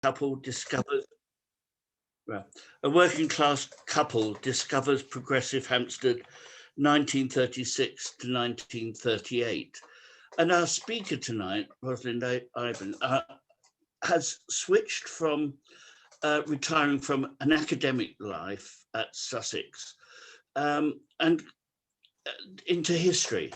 couple discovers a working class couple discovers progressive Hampstead 1936 to 1938. And our speaker tonight, Rosalind Eyben, has switched from retiring from an academic life at Sussex and into history.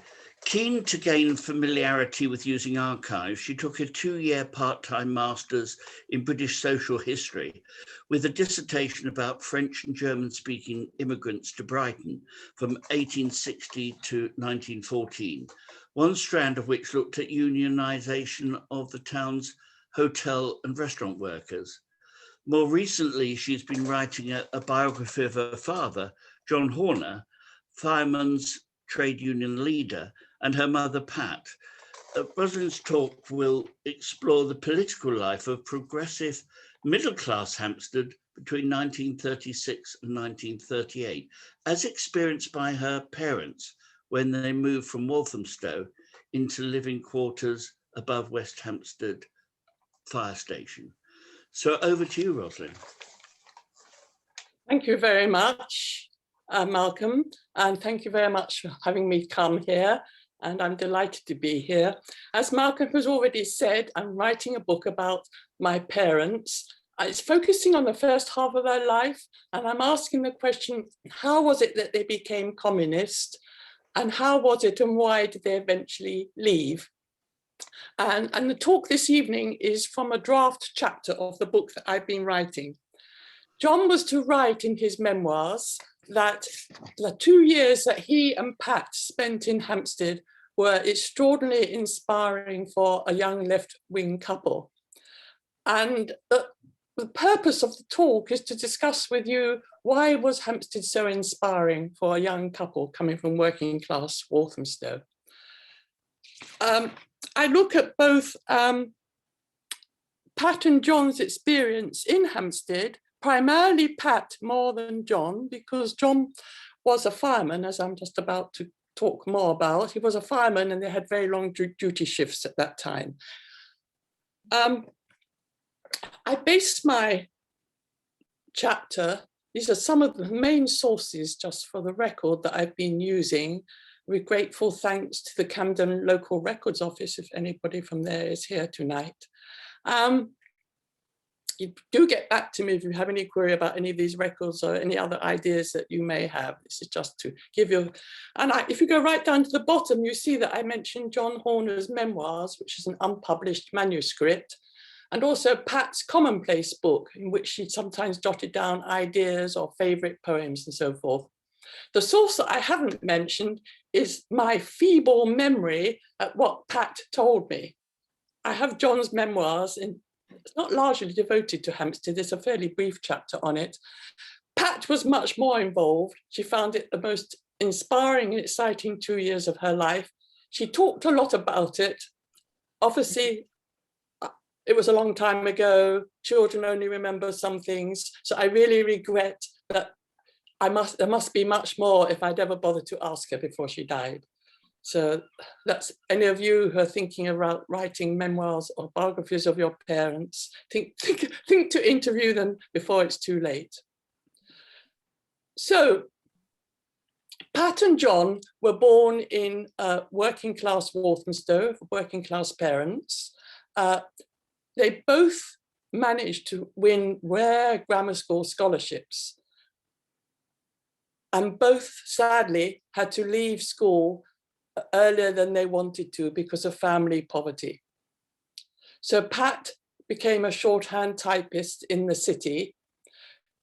Keen to gain familiarity with using archives, she took a 2-year part-time master's in British social history with a dissertation about French and German-speaking immigrants to Brighton from 1860 to 1914, one strand of which looked at unionisation of the town's hotel and restaurant workers. More recently, she's been writing a biography of her father, John Horner, fireman's trade union leader, and her mother, Pat. Rosalind's talk will explore the political life of progressive middle-class Hampstead between 1936 and 1938, as experienced by her parents when they moved from Walthamstow into living quarters above West Hampstead fire station. So over to you, Rosalind. Thank you very much, Malcolm, and thank you very much for having me come here, and I'm delighted to be here. As Malcolm has already said, I'm writing a book about my parents. It's focusing on the first half of their life, and I'm asking the question, how was it that they became communist, and how was it and why did they eventually leave? And the talk this evening is from a draft chapter of the book that I've been writing. John was to write in his memoirs that the 2 years that he and Pat spent in Hampstead were extraordinarily inspiring for a young left-wing couple. And the purpose of the talk is to discuss with you why was Hampstead so inspiring for a young couple coming from working class Walthamstow. I look at both Pat and John's experience in Hampstead, primarily Pat more than John, because John was a fireman, as I'm just about to talk more about. He was a fireman and they had very long duty shifts at that time. I based my chapter, these are some of the main sources, just for the record, that I've been using, with grateful thanks to the Camden Local Records Office, if anybody from there is here tonight. You do get back to me if you have any query about any of these records or any other ideas that you may have. This is just to give you, and if you go right down to the bottom, you see that I mentioned John Horner's memoirs, which is an unpublished manuscript, and also Pat's commonplace book, in which she sometimes jotted down ideas or favorite poems and so forth. The source that I haven't mentioned is my feeble memory at what Pat told me. I have John's memoirs, and it's not largely devoted to Hampstead. There's a fairly brief chapter on it. Pat was much more involved. She found it the most inspiring and exciting 2 years of her life. She talked a lot about it. Obviously, it was a long time ago. Children only remember some things. So I really regret that there must be much more if I'd ever bothered to ask her before she died. So that's any of you who are thinking about writing memoirs or biographies of your parents, think to interview them before it's too late. So Pat and John were born in working class Walthamstow, working class parents. They both managed to win rare grammar school scholarships, and both sadly had to leave school earlier than they wanted to because of family poverty. So Pat became a shorthand typist in the city.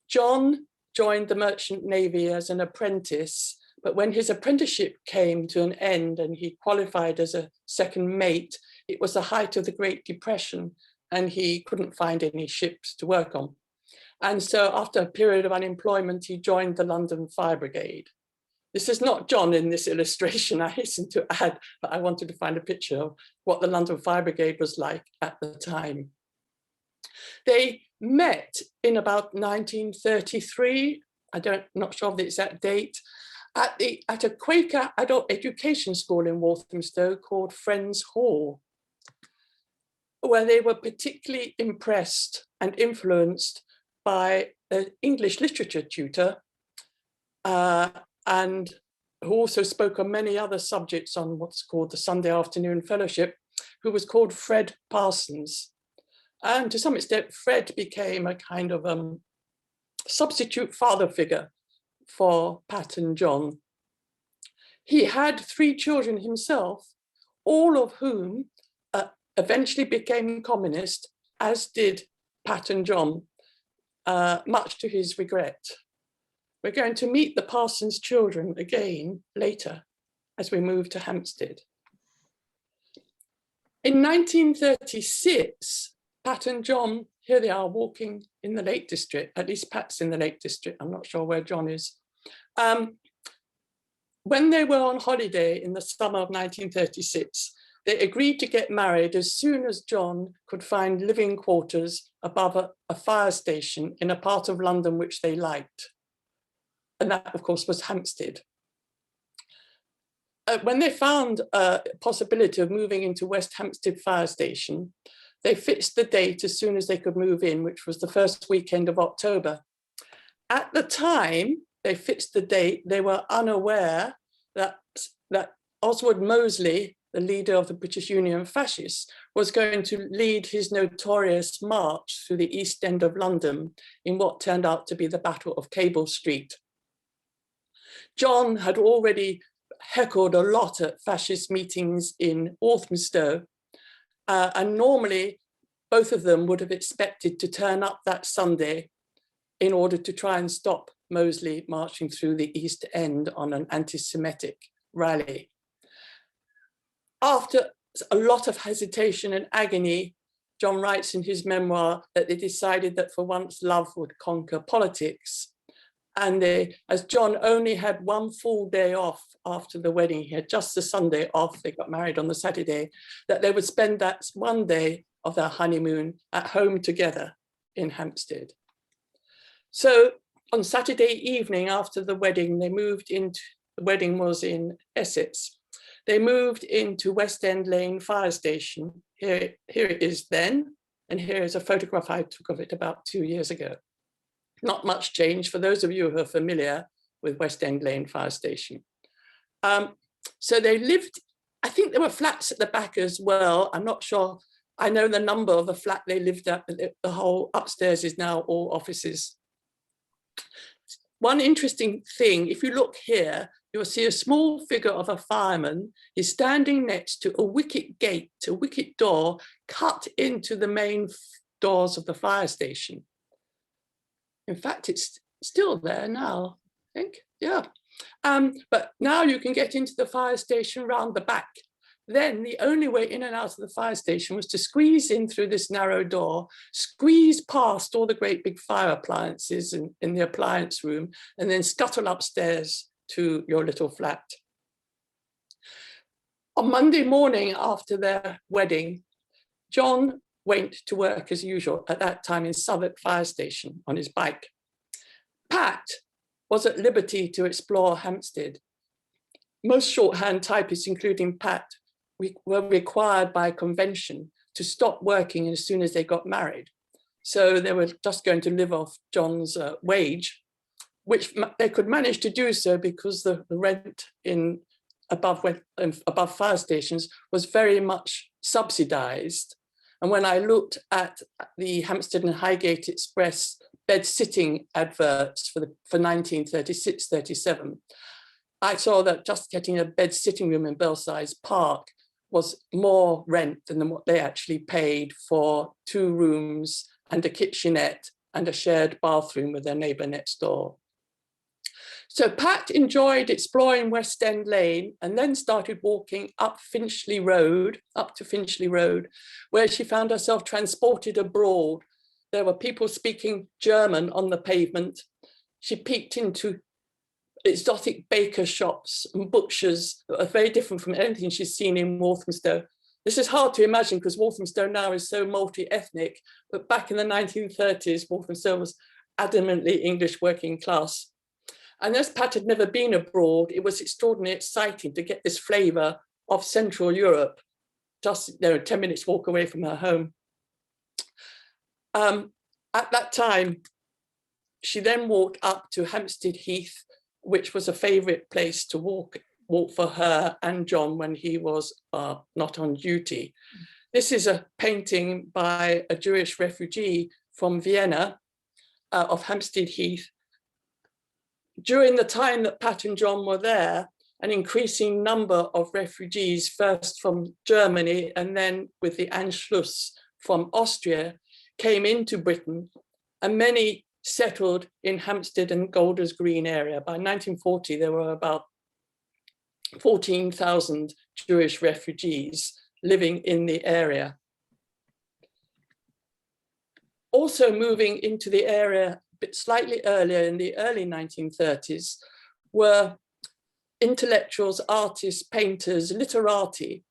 John joined the Merchant Navy as an apprentice, but when his apprenticeship came to an end and he qualified as a second mate, it was the height of the Great Depression and he couldn't find any ships to work on. And so after a period of unemployment, he joined the London Fire Brigade. This is not John in this illustration, I hasten to add, but I wanted to find a picture of what the London Fire Brigade was like at the time. They met in about 1933, not sure of the exact date, at a Quaker adult education school in Walthamstow called Friends Hall. where they were particularly impressed and influenced by an English literature tutor, and who also spoke on many other subjects on what's called the Sunday Afternoon Fellowship, who was called Fred Parsons. And to some extent, Fred became a kind of substitute father figure for Pat and John. He had 3 children himself, all of whom eventually became communist, as did Pat and John, much to his regret. We're going to meet the Parsons children again later as we move to Hampstead. In 1936, Pat and John, here they are walking in the Lake District, at least Pat's in the Lake District, I'm not sure where John is. When they were on holiday in the summer of 1936, they agreed to get married as soon as John could find living quarters above a fire station in a part of London which they liked. And that, of course, was Hampstead. When they found a possibility of moving into West Hampstead Fire Station, they fixed the date as soon as they could move in, which was the first weekend of October. At the time they fixed the date, they were unaware that Oswald Mosley, the leader of the British Union fascists, was going to lead his notorious march through the East End of London in what turned out to be the Battle of Cable Street. John had already heckled a lot at fascist meetings in Walthamstow, and normally both of them would have expected to turn up that Sunday in order to try and stop Mosley marching through the East End on an anti-Semitic rally. After a lot of hesitation and agony, John writes in his memoir that they decided that for once love would conquer politics. And as John only had 1 full day off after the wedding, he had just the Sunday off, they got married on the Saturday, that they would spend that 1 day of their honeymoon at home together in Hampstead. So on Saturday evening after the wedding, they moved into, the wedding was in Essex, they moved into West End Lane Fire Station. Here it is then, and here is a photograph I took of it about 2 years ago. Not much change for those of you who are familiar with West End Lane Fire Station. So they lived, I think there were flats at the back as well. I'm not sure. I know the number of the flat they lived at, but the whole upstairs is now all offices. One interesting thing, if you look here, you'll see a small figure of a fireman. He's standing next to a wicket gate, a wicket door cut into the main doors of the fire station. In fact, it's still there now, I think, yeah. But now you can get into the fire station round the back. Then the only way in and out of the fire station was to squeeze in through this narrow door, squeeze past all the great big fire appliances in the appliance room, and then scuttle upstairs to your little flat. On Monday morning after their wedding, John went to work as usual, at that time in Southwark Fire Station on his bike. Pat was at liberty to explore Hampstead. Most shorthand typists, including Pat, were required by convention to stop working as soon as they got married. So they were just going to live off John's wage, which they could manage to do so because the rent in above fire stations was very much subsidized. And when I looked at the Hampstead and Highgate Express bed-sitting adverts for 1936-37, I saw that just getting a bed-sitting room in Belsize Park was more rent than what they actually paid for 2 rooms and a kitchenette and a shared bathroom with their neighbour next door. So Pat enjoyed exploring West End Lane and then started walking up to Finchley Road, where she found herself transported abroad. There were people speaking German on the pavement. She peeked into exotic baker shops and butchers that are very different from anything she's seen in Walthamstow. This is hard to imagine because Walthamstow now is so multi-ethnic, but back in the 1930s, Walthamstow was adamantly English working class. And as Pat had never been abroad, it was extraordinarily exciting to get this flavour of Central Europe. just 10 minutes walk away from her home. At that time, she then walked up to Hampstead Heath, which was a favourite place to walk for her and John when he was not on duty. This is a painting by a Jewish refugee from Vienna of Hampstead Heath. During the time that Pat and John were there, an increasing number of refugees, first from Germany and then with the Anschluss from Austria, came into Britain, and many settled in Hampstead and Golders Green area. By 1940, there were about 14,000 Jewish refugees living in the area. Also moving into the area a bit slightly earlier, in the early 1930s, were intellectuals, artists, painters, literati,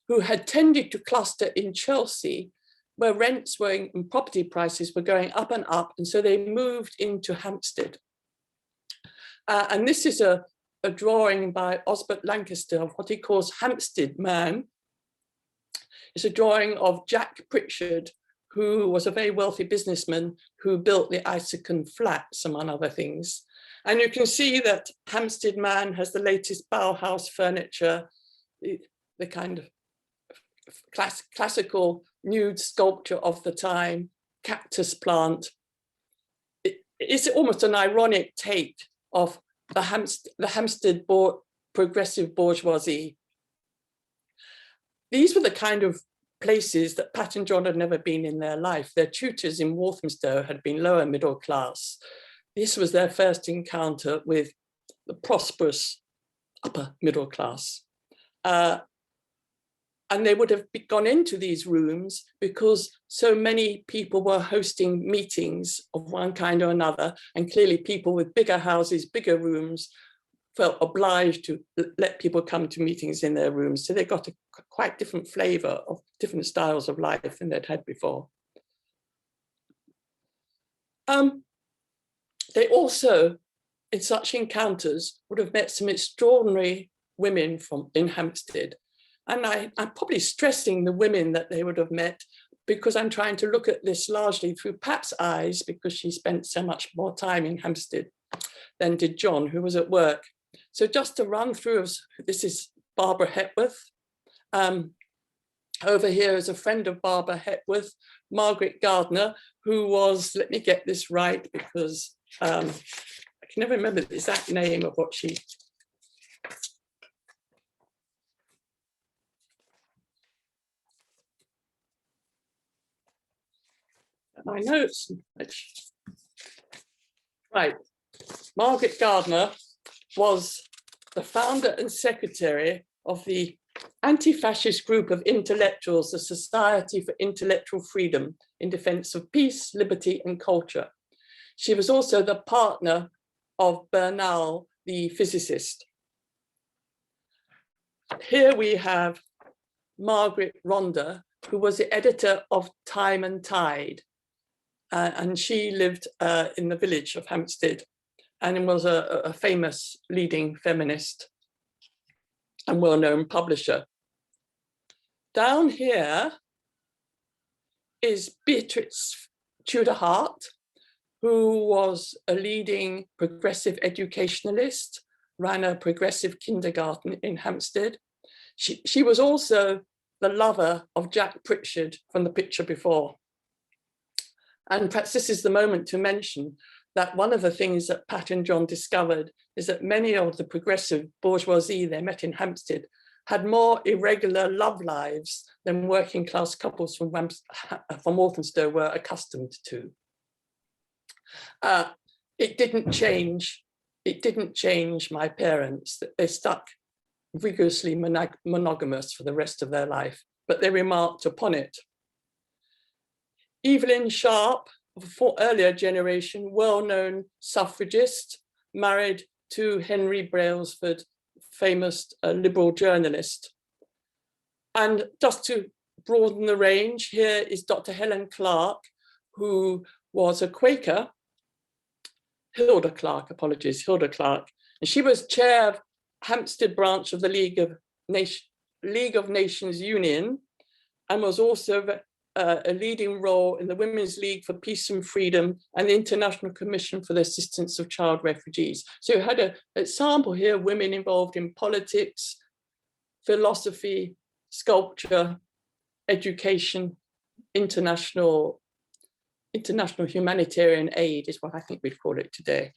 who had tended to cluster in Chelsea, where rents were and property prices were going up and up, and so they moved into Hampstead. And this is a drawing by Osbert Lancaster of what he calls Hampstead Man. It's a drawing of Jack Pritchard, who was a very wealthy businessman who built the Icicon flats, among other things. And you can see that Hampstead Man has the latest Bauhaus furniture, the kind of classical nude sculpture of the time, cactus plant. It's almost an ironic take of the Hampstead progressive bourgeoisie. These were the kind of places that Pat and John had never been in their life. Their tutors in Walthamstow had been lower middle class. This was their first encounter with the prosperous upper middle class. And they would have gone into these rooms because so many people were hosting meetings of one kind or another. And clearly people with bigger houses, bigger rooms, felt obliged to let people come to meetings in their rooms. So they got a quite different flavor of different styles of life than they'd had before. They also, in such encounters, would have met some extraordinary women in Hampstead. And I'm probably stressing the women that they would have met because I'm trying to look at this largely through Pat's eyes, because she spent so much more time in Hampstead than did John, who was at work. So just to run through, this is Barbara Hepworth. Over here is a friend of Barbara Hepworth, Margaret Gardner, who was, let me get this right, because I can never remember the exact name of what she... My notes. Right. Margaret Gardner was the founder and secretary of the anti-fascist group of intellectuals, the Society for Intellectual Freedom in Defense of Peace, Liberty and Culture. She was also the partner of Bernal, the physicist. Here we have Margaret Rhondda, who was the editor of Time and Tide. And she lived in the village of Hampstead and was a famous leading feminist and well-known publisher. Down here is Beatrix Tudor Hart, who was a leading progressive educationalist, ran a progressive kindergarten in Hampstead. She was also the lover of Jack Pritchard from the picture before. And perhaps this is the moment to mention that one of the things that Pat and John discovered is that many of the progressive bourgeoisie they met in Hampstead had more irregular love lives than working class couples from Walthamstow were accustomed to. It didn't change my parents. They stuck rigorously monogamous for the rest of their life, but they remarked upon it. Evelyn Sharp, of an earlier generation, well-known suffragist, married to Henry Brailsford, famous liberal journalist. And just to broaden the range, here is Dr. Helen Clark, who was a Quaker, Hilda Clark, and she was chair of Hampstead branch of the League of Nations Union, and was also a leading role in the Women's League for Peace and Freedom and the International Commission for the Assistance of Child Refugees. So you had a sample here, women involved in politics, philosophy, sculpture, education, international humanitarian aid is what I think we'd call it today.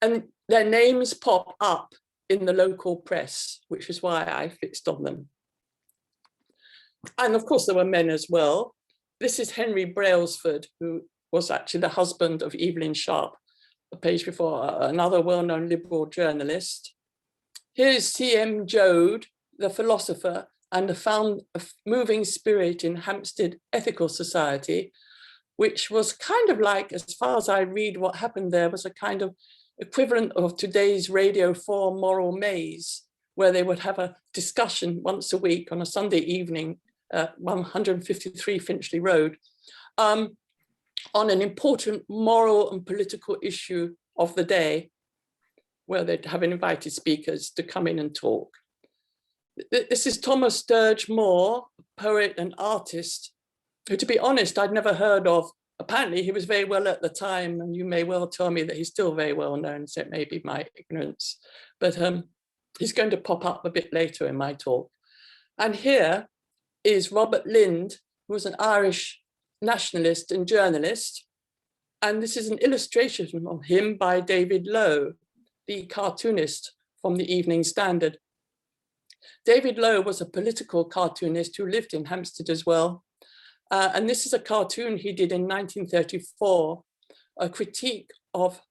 And their names pop up in the local press, which is why I fixed on them. And of course, there were men as well. This is Henry Brailsford, who was actually the husband of Evelyn Sharp, a page before, another well-known liberal journalist. Here's C.M. Joad, the philosopher and the moving spirit in Hampstead Ethical Society, which was kind of like, as far as I read what happened there, was a kind of equivalent of today's Radio 4 moral maze, where they would have a discussion once a week on a Sunday evening at 153 Finchley Road on an important moral and political issue of the day, where they'd have invited speakers to come in and talk. This is Thomas Sturge Moore, poet and artist, who, to be honest, I'd never heard of. Apparently he was very well at the time, and you may well tell me that he's still very well known, so it may be my ignorance, but he's going to pop up a bit later in my talk. And here is Robert Lind, who was an Irish nationalist and journalist, and this is an illustration of him by David Lowe, the cartoonist from the Evening Standard. David Lowe was a political cartoonist who lived in Hampstead as well. And this is a cartoon he did in 1934, a critique of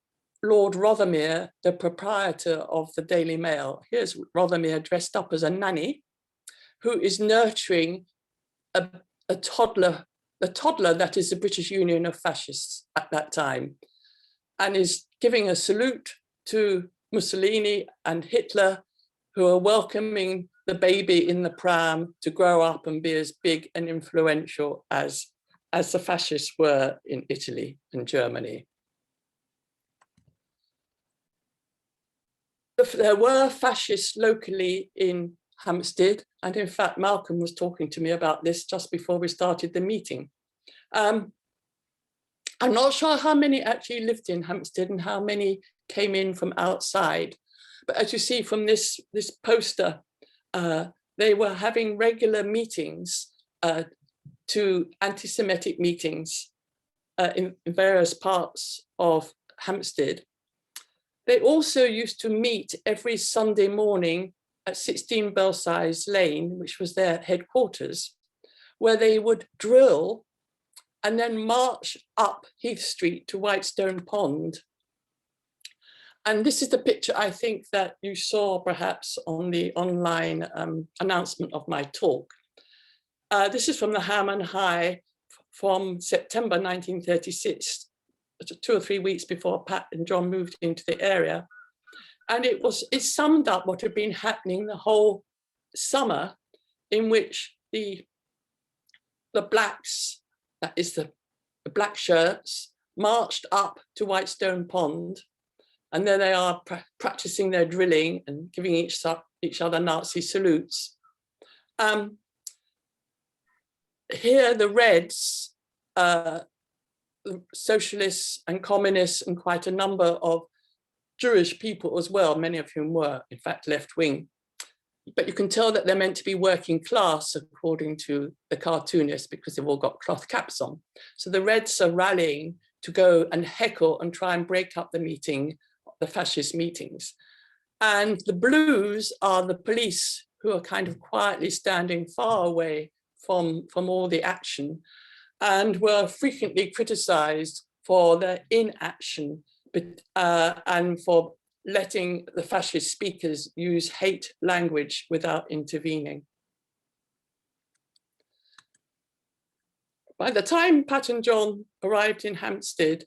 Lord Rothermere, the proprietor of the Daily Mail. Here's Rothermere dressed up as a nanny who is nurturing a toddler, the toddler that is the British Union of Fascists at that time, and is giving a salute to Mussolini and Hitler, who are welcoming the baby in the pram to grow up and be as big and influential as the fascists were in Italy and Germany. There were fascists locally in Hampstead, and in fact, Malcolm was talking to me about this just before we started the meeting. I'm not sure how many actually lived in Hampstead and how many came in from outside. But as you see from this poster, they were having regular meetings to anti-Semitic meetings in various parts of Hampstead. They also used to meet every Sunday morning at 16 Belsize Lane, which was their headquarters, where they would drill and then march up Heath Street to Whitestone Pond. And this is the picture I think that you saw perhaps on the online announcement of my talk. This is from the Ham and High from September 1936, 2 or 3 weeks before Pat and John moved into the area. And it summed up what had been happening the whole summer, in which the blacks, that is the black shirts, marched up to Whitestone Pond. And there they are practicing their drilling and giving each other Nazi salutes. Here, the Reds, the socialists and communists, and quite a number of Jewish people as well, many of whom were, in fact, left-wing. But you can tell that they're meant to be working class, according to the cartoonist, because they've all got cloth caps on. So the Reds are rallying to go and heckle and try and break up the meeting, the fascist meetings. And the Blues are the police, who are kind of quietly standing far away from all the action, and were frequently criticized for their inaction and for letting the fascist speakers use hate language without intervening. By the time Pat and John arrived in Hampstead,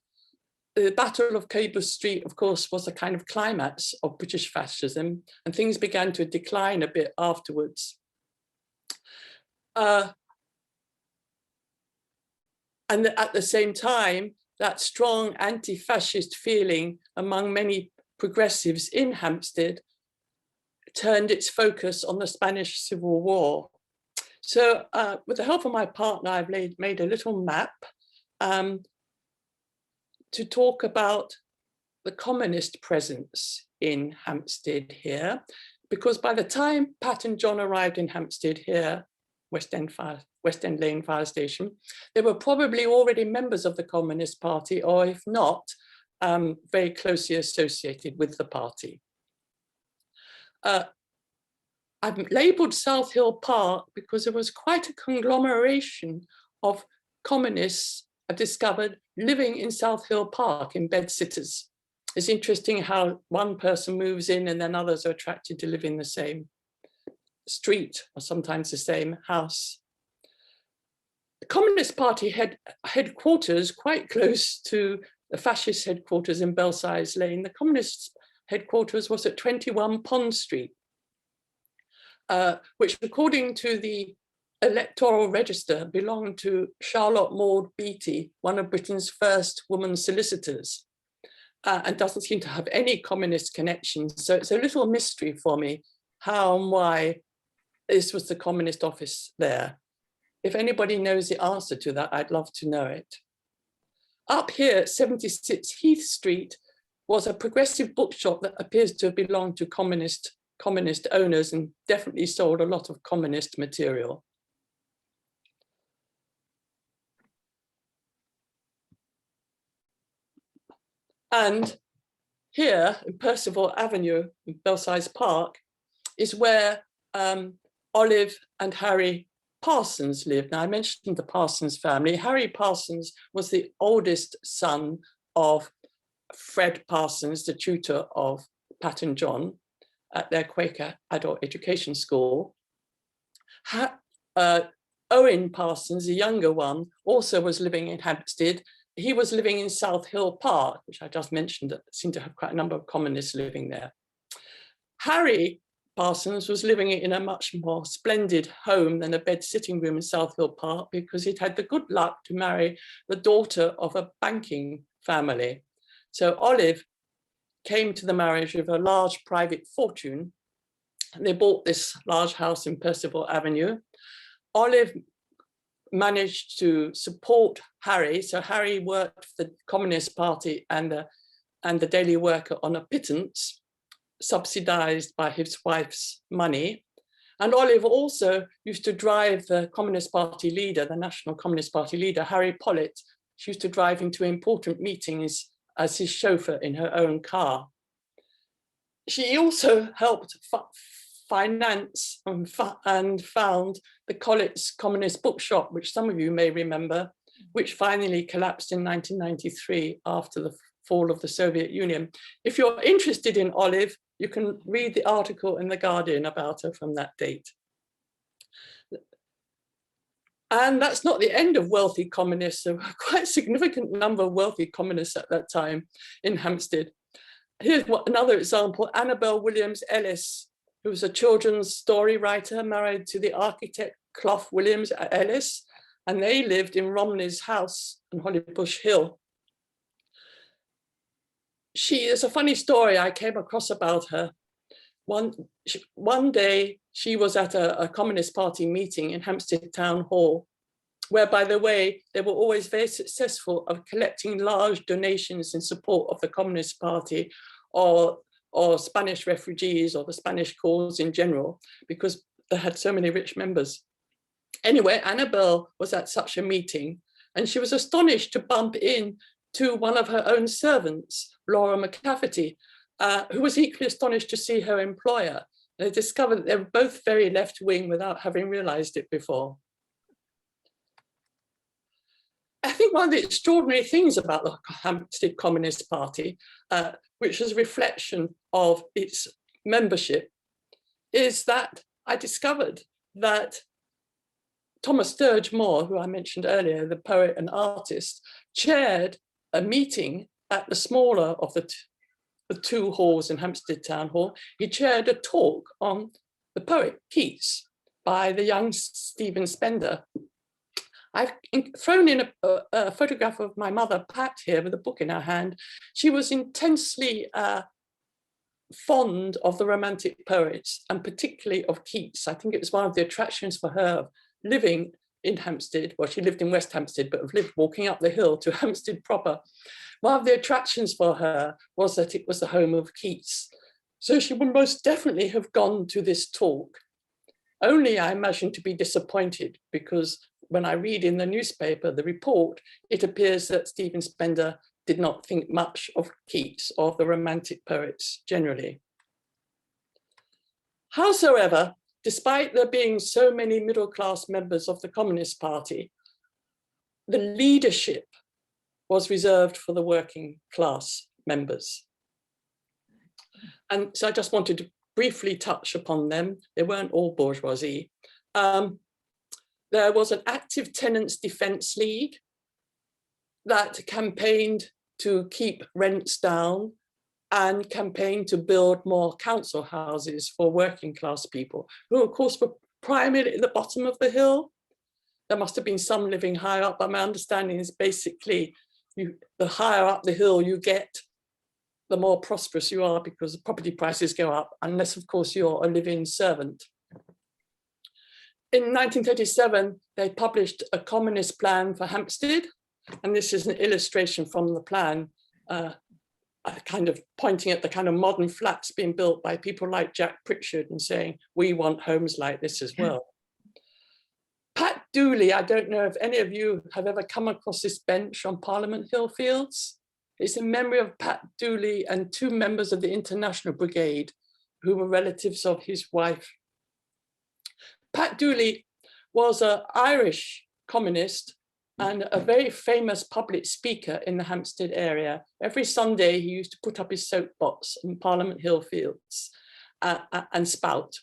the Battle of Cable Street, of course, was a kind of climax of British fascism, and things began to decline a bit afterwards. And at the same time, that strong anti-fascist feeling among many progressives in Hampstead turned its focus on the Spanish Civil War. So with the help of my partner, I've made a little map to talk about the communist presence in Hampstead here, because by the time Pat and John arrived in Hampstead here, West End Lane Fire Station, they were probably already members of the Communist Party, or if not, very closely associated with the party. I've labelled South Hill Park because there was quite a conglomeration of communists I've discovered living in South Hill Park in bedsitters. It's interesting how one person moves in and then others are attracted to live in the same street or sometimes the same house. The Communist Party had headquarters quite close to the fascist headquarters in Belsize Lane. The Communist headquarters was at 21 Pond Street, which according to the electoral register belonged to Charlotte Maud Beattie, one of Britain's first woman solicitors, and doesn't seem to have any communist connections. So it's a little mystery for me how and why this was the communist office there. If anybody knows the answer to that, I'd love to know it. Up here at 76 Heath Street was a progressive bookshop that appears to have belonged to communist owners and definitely sold a lot of communist material. And here in Percival Avenue in Belsize Park is where Olive and Harry Parsons lived. Now I mentioned the Parsons family. Harry Parsons was the oldest son of Fred Parsons, the tutor of Pat and John at their Quaker adult education school. Owen Parsons, the younger one, also was living in Hampstead. He was living in South Hill Park, which I just mentioned, that seemed to have quite a number of communists living there. Harry Parsons was living in a much more splendid home than a bed sitting room in South Hill Park because he'd had the good luck to marry the daughter of a banking family. So Olive came to the marriage with a large private fortune. And they bought this large house in Percival Avenue. Olive managed to support Harry. So Harry worked for the Communist Party and the Daily Worker on a pittance, subsidized by his wife's money. And Olive also used to drive the Communist Party leader, the National Communist Party leader, Harry Pollitt. She used to drive him to important meetings as his chauffeur in her own car. She also helped finance and found the Collett's Communist Bookshop, which some of you may remember, which finally collapsed in 1993 after the fall of the Soviet Union. If you're interested in Olive, you can read the article in The Guardian about her from that date. And that's not the end of wealthy communists. There were quite a significant number of wealthy communists at that time in Hampstead. Here's another example, Annabel Williams Ellis, who was a children's story writer, married to the architect Clough Williams Ellis, and they lived in Romney's house on Hollybush Hill. Is a funny story I came across about her. One day she was at a Communist Party meeting in Hampstead Town Hall, where, by the way, they were always very successful of collecting large donations in support of the Communist Party or Spanish refugees or the Spanish cause in general, because they had so many rich members. Anyway, Annabel was at such a meeting and she was astonished to bump in to one of her own servants, Laura McCafferty, who was equally astonished to see her employer. They discovered that they were both very left-wing without having realized it before. I think one of the extraordinary things about the Hampstead Communist Party, which is a reflection of its membership, is that I discovered that Thomas Sturge Moore, who I mentioned earlier, the poet and artist, chaired a meeting at the smaller of the two halls in Hampstead Town Hall. He chaired a talk on the poet Keats by the young Stephen Spender. I've thrown in a photograph of my mother, Pat, here with a book in her hand. She was intensely fond of the Romantic poets and particularly of Keats. I think it was one of the attractions for her living in Hampstead. Well, she lived in West Hampstead, but lived walking up the hill to Hampstead proper. One of the attractions for her was that it was the home of Keats. So she would most definitely have gone to this talk, only I imagine to be disappointed, because when I read in the newspaper, the report, it appears that Stephen Spender did not think much of Keats or of the Romantic poets generally. Howsoever, despite there being so many middle-class members of the Communist Party, the leadership was reserved for the working class members. And so I just wanted to briefly touch upon them. They weren't all bourgeoisie. There was an active tenants defence league that campaigned to keep rents down and campaigned to build more council houses for working class people, who of course were primarily at the bottom of the hill. There must have been some living higher up, but my understanding is basically the higher up the hill you get, the more prosperous you are, because the property prices go up, unless of course you're a live-in servant. In 1937, they published a communist plan for Hampstead, and this is an illustration from the plan, kind of pointing at the kind of modern flats being built by people like Jack Pritchard and saying, we want homes like this as well. Pat Dooley, I don't know if any of you have ever come across this bench on Parliament Hill Fields. It's in memory of Pat Dooley and two members of the International Brigade who were relatives of his wife. Pat Dooley was an Irish communist and a very famous public speaker in the Hampstead area. Every Sunday, he used to put up his soapbox in Parliament Hill Fields and spout.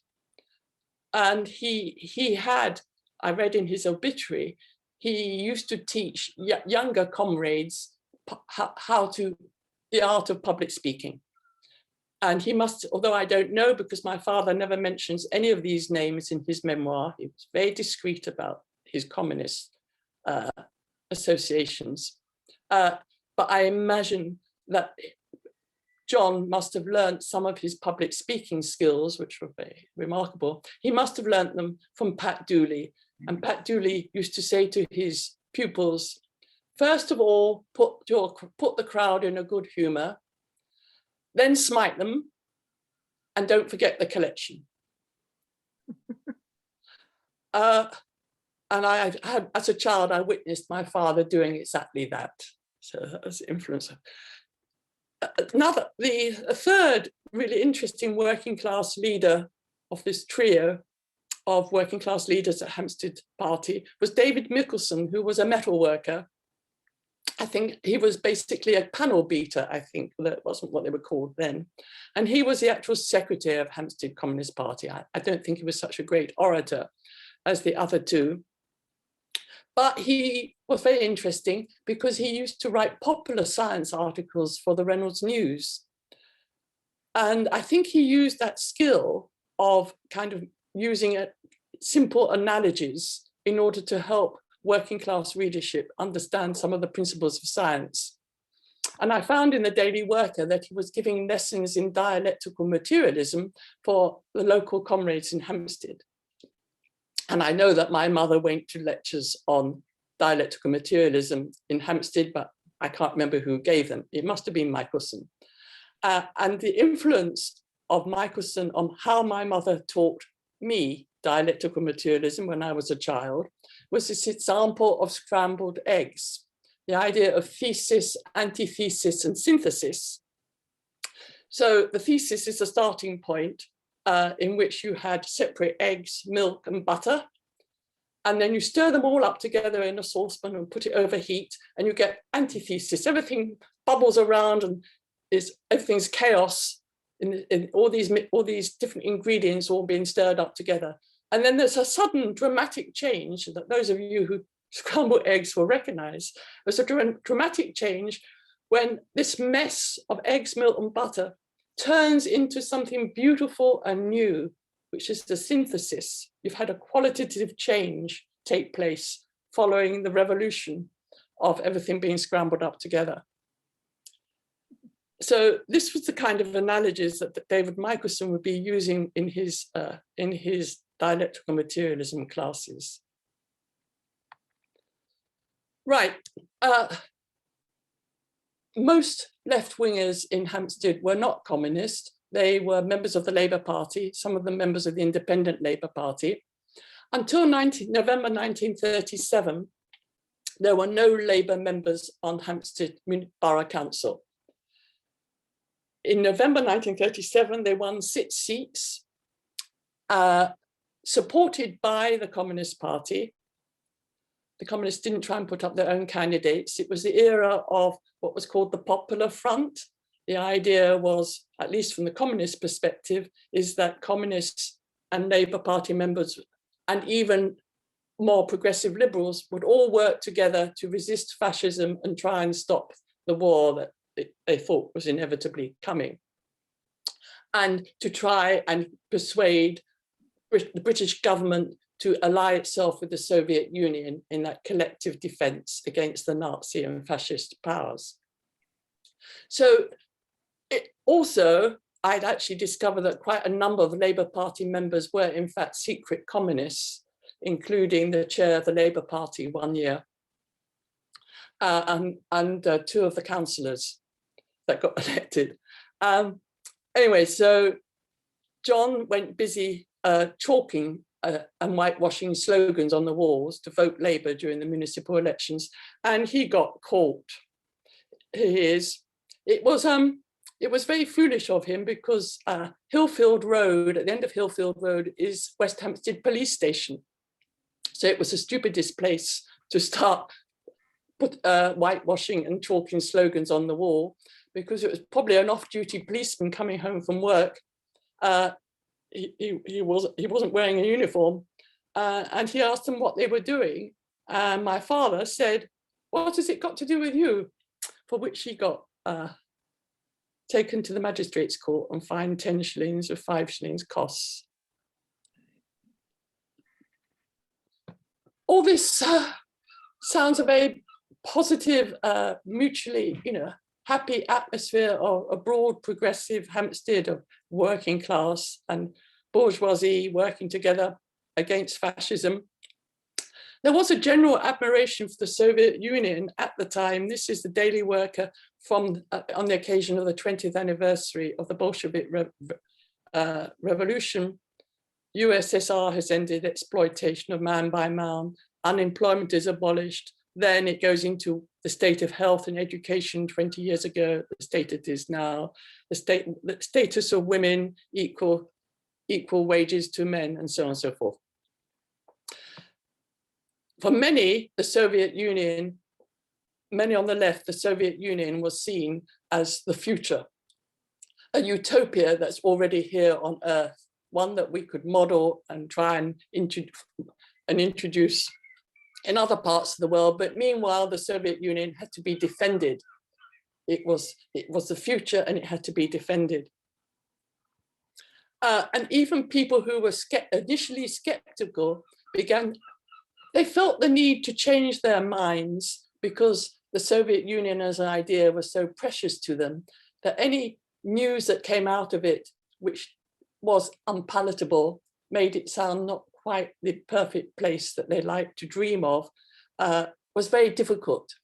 And he had, I read in his obituary, he used to teach younger comrades how to, the art of public speaking. And he must, although I don't know, because my father never mentions any of these names in his memoir, he was very discreet about his communist associations. But I imagine that John must have learned some of his public speaking skills, which were very remarkable. He must have learned them from Pat Dooley. And Pat Dooley used to say to his pupils, first of all, put the crowd in a good humor, then smite them, and don't forget the collection. And I had, as a child, I witnessed my father doing exactly that. So that was influence. A third really interesting working class leader of this trio of working class leaders at Hampstead Party was David Michelson, who was a metal worker. I think he was basically a panel beater, I think, that wasn't what they were called then. And he was the actual secretary of Hampstead Communist Party. I don't think he was such a great orator as the other two. But he was very interesting because he used to write popular science articles for the Reynolds News. And I think he used that skill of kind of using simple analogies in order to help working class readership understand some of the principles of science. And I found in the Daily Worker that he was giving lessons in dialectical materialism for the local comrades in Hampstead. And I know that my mother went to lectures on dialectical materialism in Hampstead, but I can't remember who gave them. It must have been Michelson. And the influence of Michelson on how my mother taught me dialectical materialism when I was a child was this example of scrambled eggs, the idea of thesis, antithesis, and synthesis. So the thesis is the starting point in which you had separate eggs, milk, and butter. And then you stir them all up together in a saucepan and put it over heat, and you get antithesis. Everything bubbles around and everything's chaos in all these different ingredients all being stirred up together. And then there's a sudden dramatic change that those of you who scramble eggs will recognize. There's a dramatic change when this mess of eggs, milk, and butter turns into something beautiful and new, which is the synthesis. You've had a qualitative change take place following the revolution of everything being scrambled up together. So this was the kind of analogies that David Michelson would be using in his dialectical materialism classes. Right. Most left-wingers in Hampstead were not communist. They were members of the Labour Party, some of them members of the Independent Labour Party. Until November 1937, there were no Labour members on Hampstead Borough Council. In November 1937, they won 6 seats, supported by the Communist Party. The Communists didn't try and put up their own candidates. It was the era of what was called the Popular Front. The idea was, at least from the Communist perspective, is that Communists and Labour Party members and even more progressive liberals would all work together to resist fascism and try and stop the war that they thought was inevitably coming, and to try and persuade the British government to ally itself with the Soviet Union in that collective defense against the Nazi and fascist powers. So I'd actually discovered that quite a number of Labour Party members were in fact secret communists, including the chair of the Labour Party one year, and 2 of the councillors that got elected. Anyway, so John went busy chalking and whitewashing slogans on the walls to vote Labour during the municipal elections, and he got caught. It was very foolish of him, because Hillfield Road, at the end of Hillfield Road, is West Hampstead Police Station. So it was the stupidest place to start whitewashing and chalking slogans on the wall, because it was probably an off-duty policeman coming home from work. He wasn't wearing a uniform, and he asked them what they were doing. And my father said, "What has it got to do with you?" For which he got taken to the magistrate's court and fined 10 shillings with 5 shillings costs. All this sounds a very positive, mutually, happy atmosphere of a broad progressive Hampstead of working class and bourgeoisie working together against fascism. There was a general admiration for the Soviet Union at the time. This is the Daily Worker from on the occasion of the 20th anniversary of the Bolshevik Revolution. USSR has ended exploitation of man by man. Unemployment is abolished. Then it goes into the state of health and education 20 years ago, the state it is now, the status of women, equal wages to men, and so on and so forth. For many, the Soviet Union, many on the left, the Soviet Union was seen as the future, a utopia that's already here on Earth, one that we could model and try and introduce in other parts of the world. But meanwhile, the Soviet Union had to be defended. It was the future, and it had to be defended. And even people who were initially skeptical they felt the need to change their minds, because the Soviet Union as an idea was so precious to them that any news that came out of it, which was unpalatable, made it sound not quite the perfect place that they liked to dream of, was very difficult.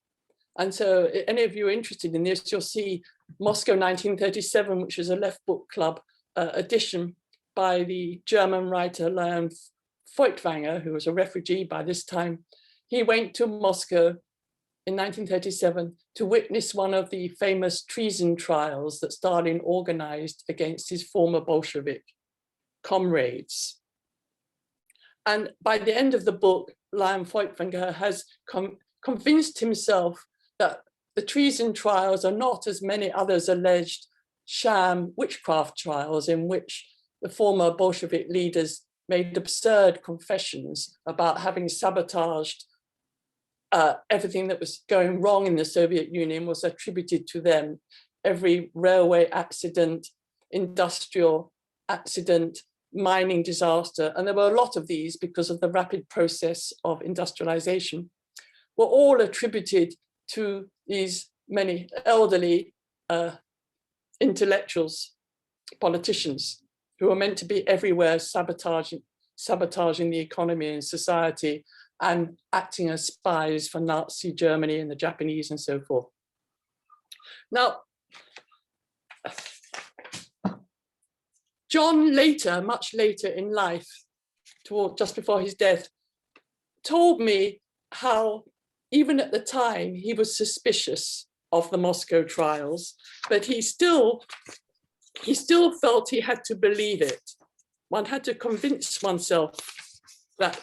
And so if any of you are interested in this, you'll see Moscow 1937, which is a Left Book Club edition by the German writer Leon Feuchtwanger, who was a refugee by this time. He went to Moscow in 1937 to witness one of the famous treason trials that Stalin organized against his former Bolshevik comrades. And by the end of the book, Leon Feuchtwanger has convinced himself that the treason trials are not, as many others alleged, sham witchcraft trials in which the former Bolshevik leaders made absurd confessions about having sabotaged everything that was going wrong in the Soviet Union was attributed to them. Every railway accident, industrial accident, mining disaster, and there were a lot of these because of the rapid process of industrialization, were all attributed to these many elderly intellectuals, politicians, who were meant to be everywhere sabotaging the economy and society, and acting as spies for Nazi Germany and the Japanese and so forth. Now, John later, much later in life, just before his death, told me how even at the time he was suspicious of the Moscow trials, but he still felt he had to believe it. One had to convince oneself that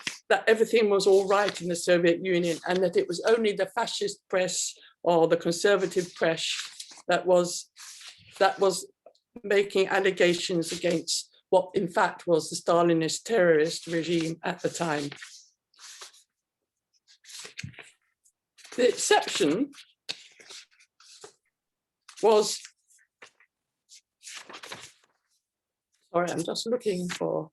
everything was all right in the Soviet Union and that it was only the fascist press or the conservative press that was making allegations against what in fact was the Stalinist terrorist regime at the time. The exception was, sorry, I'm just looking for,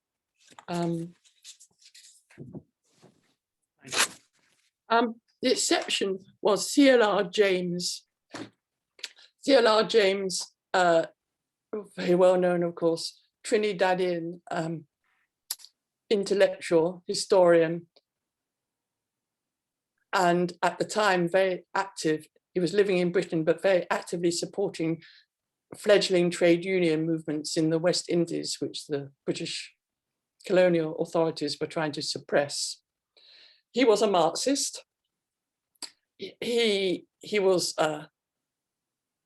the exception was C.L.R. James. C.L.R. James, very well known, of course, Trinidadian intellectual, historian, and at the time very active. He was living in Britain, but very actively supporting fledgling trade union movements in the West Indies, which the British colonial authorities were trying to suppress. He was a Marxist. He was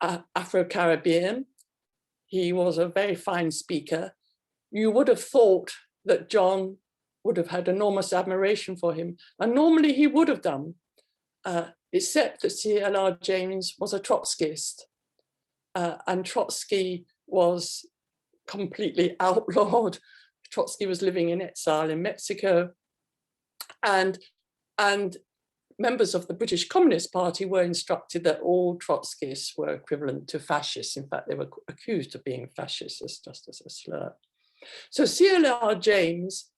Afro-Caribbean. He was a very fine speaker. You would have thought that John would have had enormous admiration for him, and normally he would have done, except that C.L.R. James was a Trotskyist, and Trotsky was completely outlawed. Trotsky was living in exile in Mexico, and members of the British Communist Party were instructed that all Trotskyists were equivalent to fascists. In fact, they were accused of being fascists just as a slur. So C.L.R. James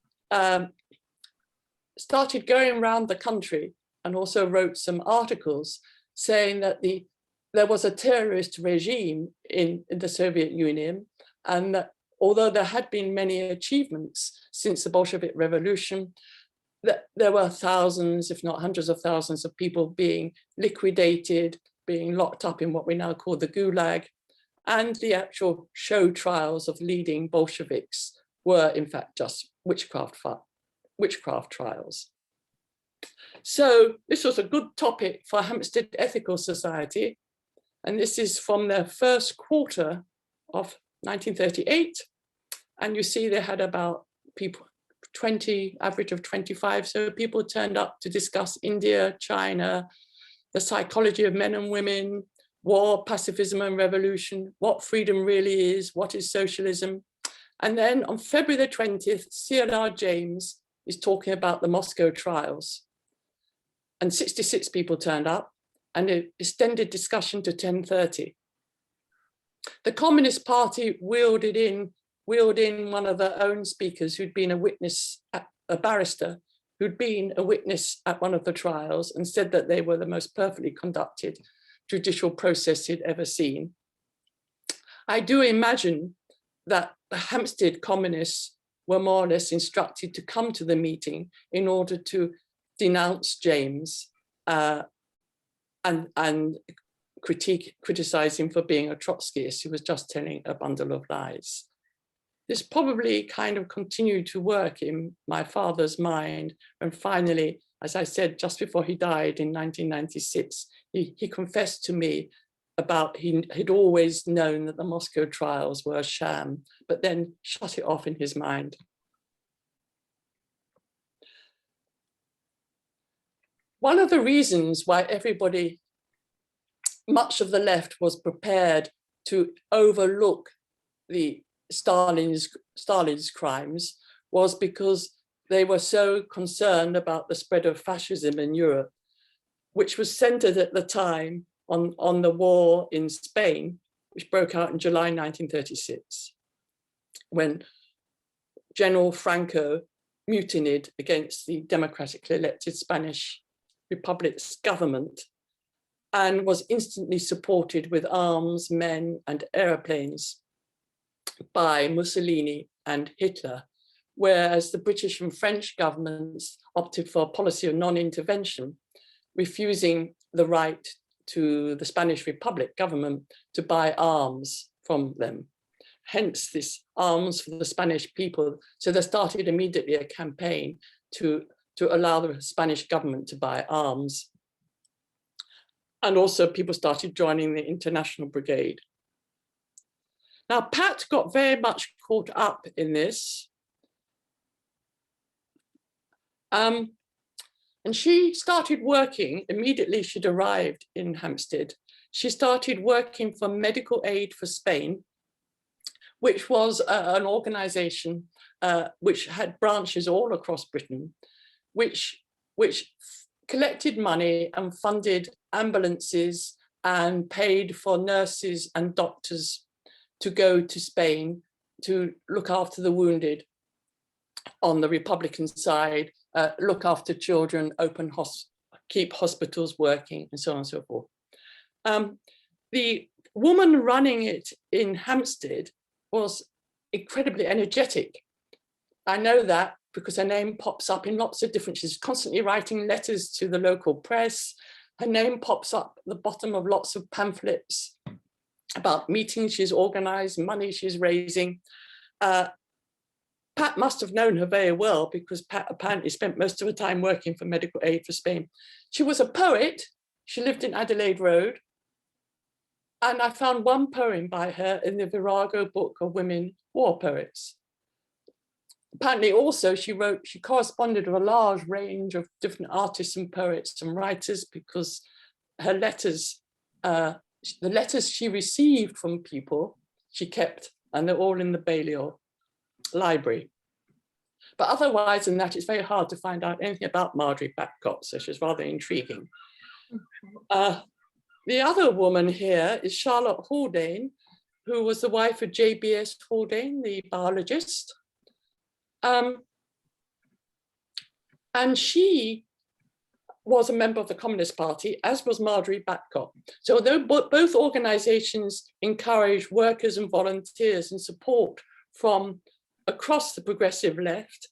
started going around the country and also wrote some articles saying that there was a terrorist regime in the Soviet Union, and that although there had been many achievements since the Bolshevik Revolution, that there were thousands, if not hundreds of thousands of people being liquidated, being locked up in what we now call the Gulag, and the actual show trials of leading Bolsheviks were in fact just witchcraft trials. So this was a good topic for Hampstead Ethical Society, and this is from their first quarter of 1938, and you see they had about people 20, average of 25, so people turned up to discuss India, China, the psychology of men and women, war, pacifism and revolution, what freedom really is, what is socialism. And then on February the 20th, C.L.R. James is talking about the Moscow trials. And 66 people turned up, and an extended discussion to 10:30. The Communist Party wheeled in one of their own speakers who'd been a witness, a barrister, who'd been a witness at one of the trials, and said that they were the most perfectly conducted judicial process he'd ever seen. I do imagine that the Hampstead communists were more or less instructed to come to the meeting in order to denounce James and criticize him for being a Trotskyist who was just telling a bundle of lies. This probably kind of continued to work in my father's mind, and finally, as I said, just before he died in 1996, he confessed to me about he'd always known that the Moscow trials were a sham, but then shut it off in his mind. One of the reasons why much of the left was prepared to overlook the Stalin's crimes was because they were so concerned about the spread of fascism in Europe, which was centered at the time on the war in Spain, which broke out in July 1936, when General Franco mutinied against the democratically elected Spanish Republic's government and was instantly supported with arms, men, and airplanes by Mussolini and Hitler, whereas the British and French governments opted for a policy of non-intervention, refusing the right to the Spanish Republic government to buy arms from them. Hence this Arms for the Spanish People. So they started immediately a campaign to allow the Spanish government to buy arms. And also people started joining the International Brigade. Now, Pat got very much caught up in this. And she started working, immediately she'd arrived in Hampstead, she started working for Medical Aid for Spain, which was an organization which had branches all across Britain, which collected money and funded ambulances and paid for nurses and doctors to go to Spain to look after the wounded on the Republican side, look after children, keep hospitals working, and so on and so forth. The woman running it in Hampstead was incredibly energetic. I know that because her name pops up in lots of different, she's constantly writing letters to the local press. Her name pops up at the bottom of lots of pamphlets about meetings she's organized, money she's raising. Pat must have known her very well because Pat apparently spent most of her time working for Medical Aid for Spain. She was a poet. She lived in Adelaide Road. And I found one poem by her in the Virago book of women war poets. Apparently also she corresponded with a large range of different artists and poets and writers because her letters, the letters she received from people, she kept, and they're all in the Balliol library. But otherwise than that, it's very hard to find out anything about Marjorie Babcock, so she's rather intriguing. The other woman here is Charlotte Haldane, who was the wife of J.B.S. Haldane, the biologist. And she was a member of the Communist Party, as was Marjorie Babcock. So although both organizations encouraged workers and volunteers and support from across the progressive left,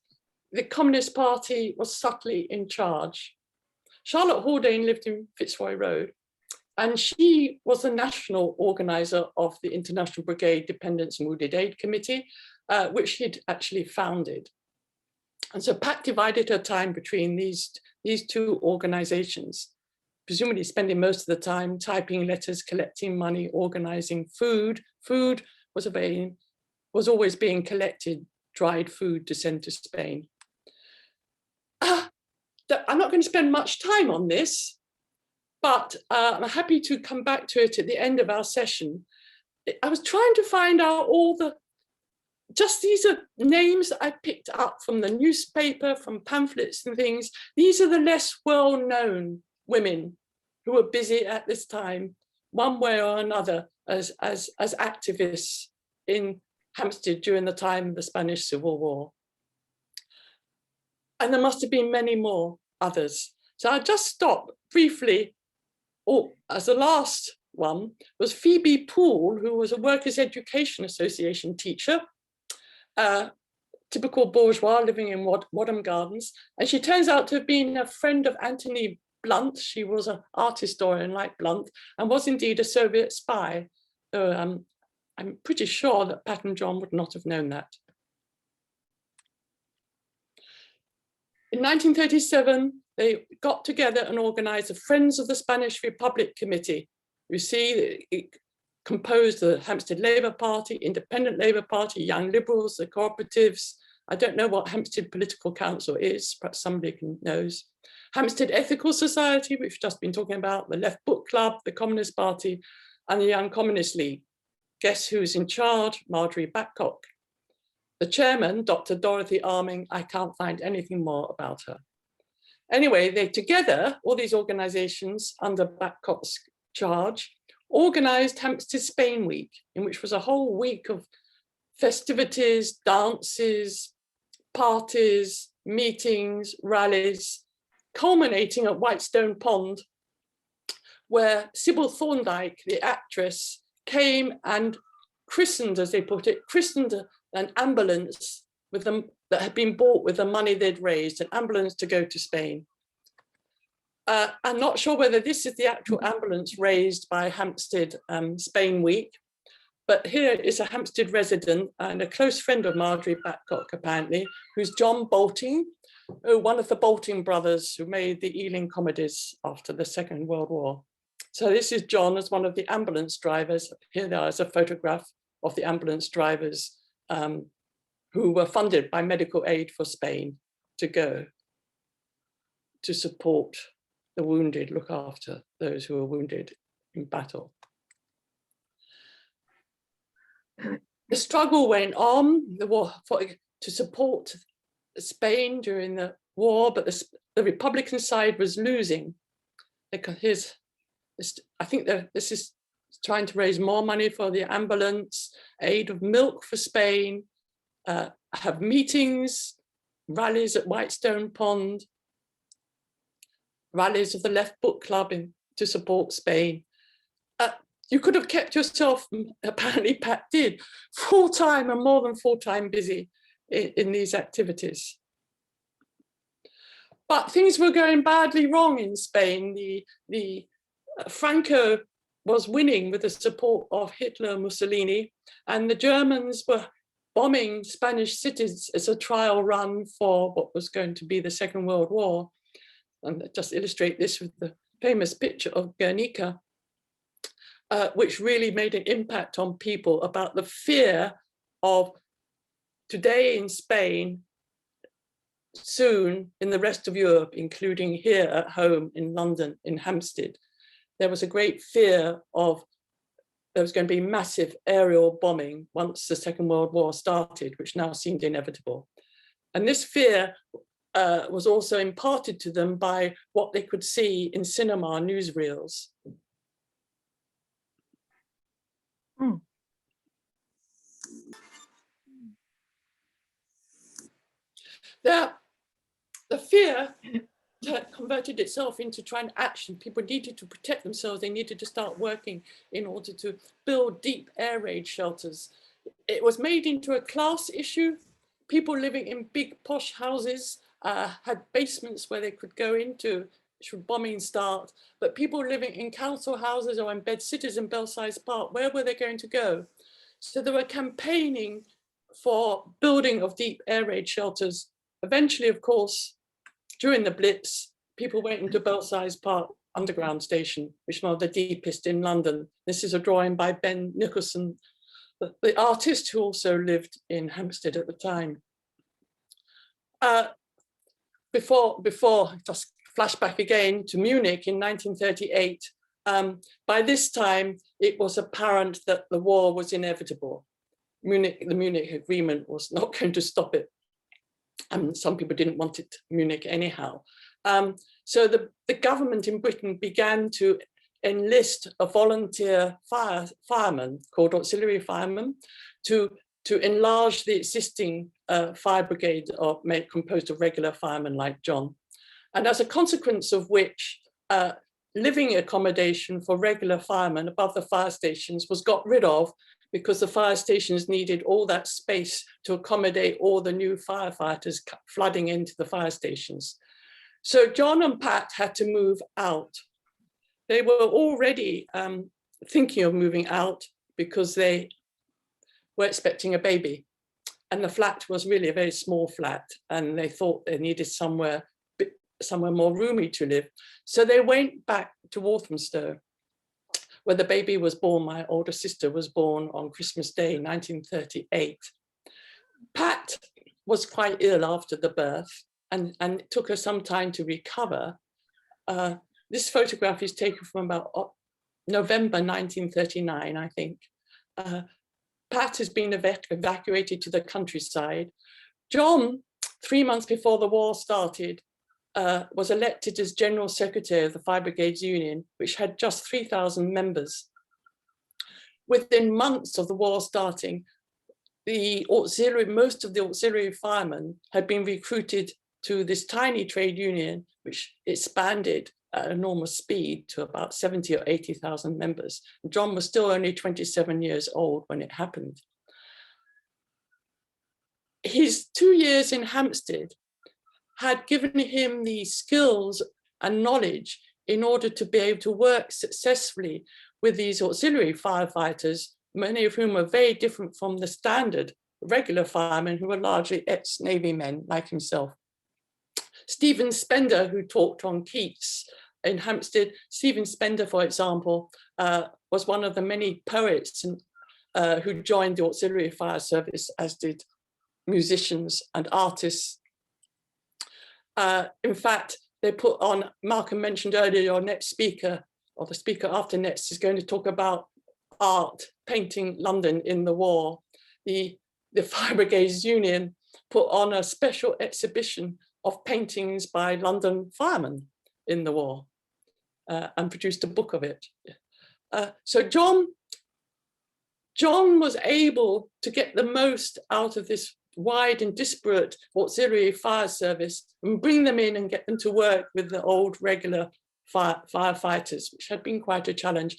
the Communist Party was subtly in charge. Charlotte Haldane lived in Fitzroy Road, and she was the national organizer of the International Brigade Dependents and Wounded Aid Committee, which he'd actually founded. And so Pat divided her time between these two organizations, presumably spending most of the time typing letters, collecting money, organizing food. Food was always being collected, dried food to send to Spain. I'm not going to spend much time on this, but I'm happy to come back to it at the end of our session. I was trying to find out these are names I picked up from the newspaper, from pamphlets and things. These are the less well-known women who were busy at this time, one way or another, as activists in Hampstead during the time of the Spanish Civil War. And there must have been many more others. So I'll just stop briefly. As the last one was Phoebe Poole, who was a Workers' Education Association teacher, typical bourgeois living in Wadham Gardens. And she turns out to have been a friend of Anthony Blunt. She was an art historian like Blunt and was indeed a Soviet spy. So, I'm pretty sure that Pat and John would not have known that. In 1937, they got together and organized the Friends of the Spanish Republic Committee. You see, it composed the Hampstead Labour Party, Independent Labour Party, Young Liberals, the cooperatives. I don't know what Hampstead Political Council is, perhaps somebody knows. Hampstead Ethical Society, which we've just been talking about, the Left Book Club, the Communist Party, and the Young Communist League. Guess who's in charge? Marjorie Babcock. The chairman, Dr. Dorothy Arming, I can't find anything more about her. Anyway, they together, all these organizations under Babcock's charge, organized Hampstead Spain Week, in which was a whole week of festivities, dances, parties, meetings, rallies, culminating at Whitestone Pond, where Sybil Thorndike, the actress, came and christened, as they put it, christened an ambulance with that had been bought with the money they'd raised, an ambulance to go to Spain. I'm not sure whether this is the actual ambulance raised by Hampstead Spain Week, but here is a Hampstead resident and a close friend of Marjorie Babcock, apparently, who's John Bolting, one of the Bolting brothers who made the Ealing comedies after the Second World War. So this is John as one of the ambulance drivers. Here there is a photograph of the ambulance drivers who were funded by Medical Aid for Spain to go to support the wounded, look after those who were wounded in battle. The struggle went on, the war to support Spain during the war, but the Republican side was losing. Because I think this is trying to raise more money for the ambulance, aid of milk for Spain, have meetings, rallies at Whitestone Pond, rallies of the Left Book Club to support Spain. You could have kept yourself, apparently Pat did, full-time and more than full-time busy in these activities. But things were going badly wrong in Spain. The Franco was winning with the support of Hitler and Mussolini, and the Germans were bombing Spanish cities as a trial run for what was going to be the Second World War. And just illustrate this with the famous picture of Guernica, which really made an impact on people about the fear of today in Spain, soon in the rest of Europe, including here at home in London, in Hampstead. There was a great fear of there was going to be massive aerial bombing once the Second World War started, which now seemed inevitable. And this fear was also imparted to them by what they could see in cinema newsreels. Mm. The fear converted itself into trying to action. People needed to protect themselves. They needed to start working in order to build deep air raid shelters. It was made into a class issue. People living in big posh houses had basements where they could go into should bombing start, but people living in council houses or in bedsitters in Belsize Park, where were they going to go? So they were campaigning for building of deep air raid shelters. Eventually, of course, during the Blitz, people went into Belsize Park underground station, which is one of the deepest in London. This is a drawing by Ben Nicholson, the artist who also lived in Hampstead at the time. Before just flashback again to Munich in 1938, by this time, it was apparent that the war was inevitable. The Munich Agreement was not going to stop it. And some people didn't want it, Munich anyhow. So the government in Britain began to enlist a volunteer fireman called auxiliary firemen to enlarge the existing fire brigade composed of regular firemen like John. And as a consequence of which, living accommodation for regular firemen above the fire stations was got rid of because the fire stations needed all that space to accommodate all the new firefighters flooding into the fire stations. So John and Pat had to move out. They were already thinking of moving out because they were expecting a baby. And the flat was really a very small flat, and they thought they needed somewhere more roomy to live. So they went back to Walthamstow, where the baby was born. My older sister was born on Christmas Day, 1938. Pat was quite ill after the birth, and it took her some time to recover. This photograph is taken from about November 1939, I think. Pat has been evacuated to the countryside. John, 3 months before the war started, was elected as General Secretary of the Fire Brigades Union, which had just 3,000 members. Within months of the war starting, most of the auxiliary firemen had been recruited to this tiny trade union, which expanded at enormous speed to about 70 or 80,000 members. John was still only 27 years old when it happened. his 2 years in Hampstead had given him the skills and knowledge in order to be able to work successfully with these auxiliary firefighters, many of whom are very different from the standard regular firemen, who were largely ex-Navy men like himself. Stephen Spender, who talked on Keats in Hampstead, Stephen Spender, for example, was one of the many poets who joined the auxiliary fire service, as did musicians and artists. In fact, they put on, Malcolm mentioned earlier, your next speaker, or the speaker after next, is going to talk about art, painting London in the war. The Fire Brigades Union put on a special exhibition of paintings by London firemen in the war and produced a book of it. So John was able to get the most out of this wide and disparate auxiliary fire service and bring them in and get them to work with the old regular firefighters, which had been quite a challenge.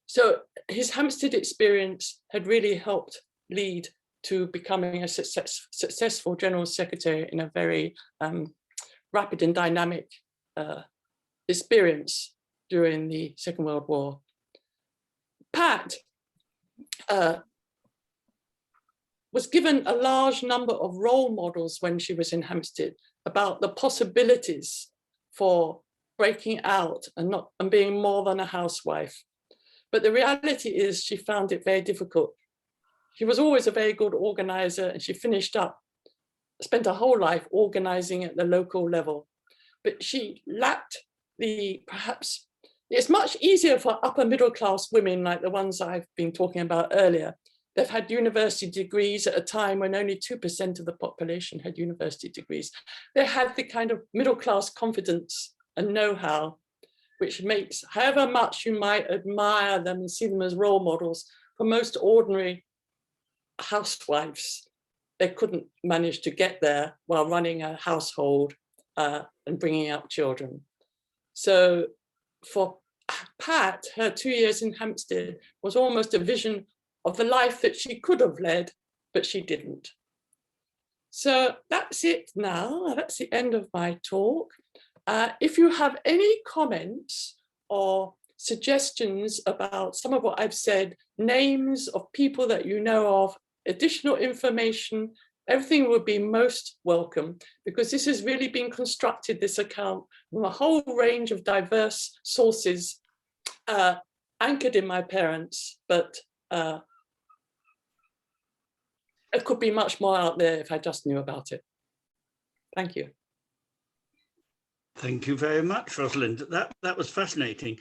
So his Hampstead experience had really helped lead to becoming a successful General Secretary in a very rapid and dynamic experience during the Second World War. Pat was given a large number of role models when she was in Hampstead about the possibilities for breaking out and being more than a housewife. But the reality is she found it very difficult. She was always a very good organizer, and she spent her whole life organizing at the local level. But she lacked perhaps, it's much easier for upper middle class women like the ones I've been talking about earlier. They've had university degrees at a time when only 2% of the population had university degrees. They had the kind of middle class confidence and know-how, which makes, however much you might admire them and see them as role models, for most ordinary housewives, they couldn't manage to get there while running a household and bringing up children. So for Pat, her 2 years in Hampstead was almost a vision of the life that she could have led, but she didn't. So that's it now. That's the end of my talk. If you have any comments or suggestions about some of what I've said, names of people that you know of, additional information, everything would be most welcome, because this has really been constructed, this account, from a whole range of diverse sources, anchored in my parents, but it could be much more out there if I just knew about it. Thank you. Thank you very much, Rosalind. That was fascinating.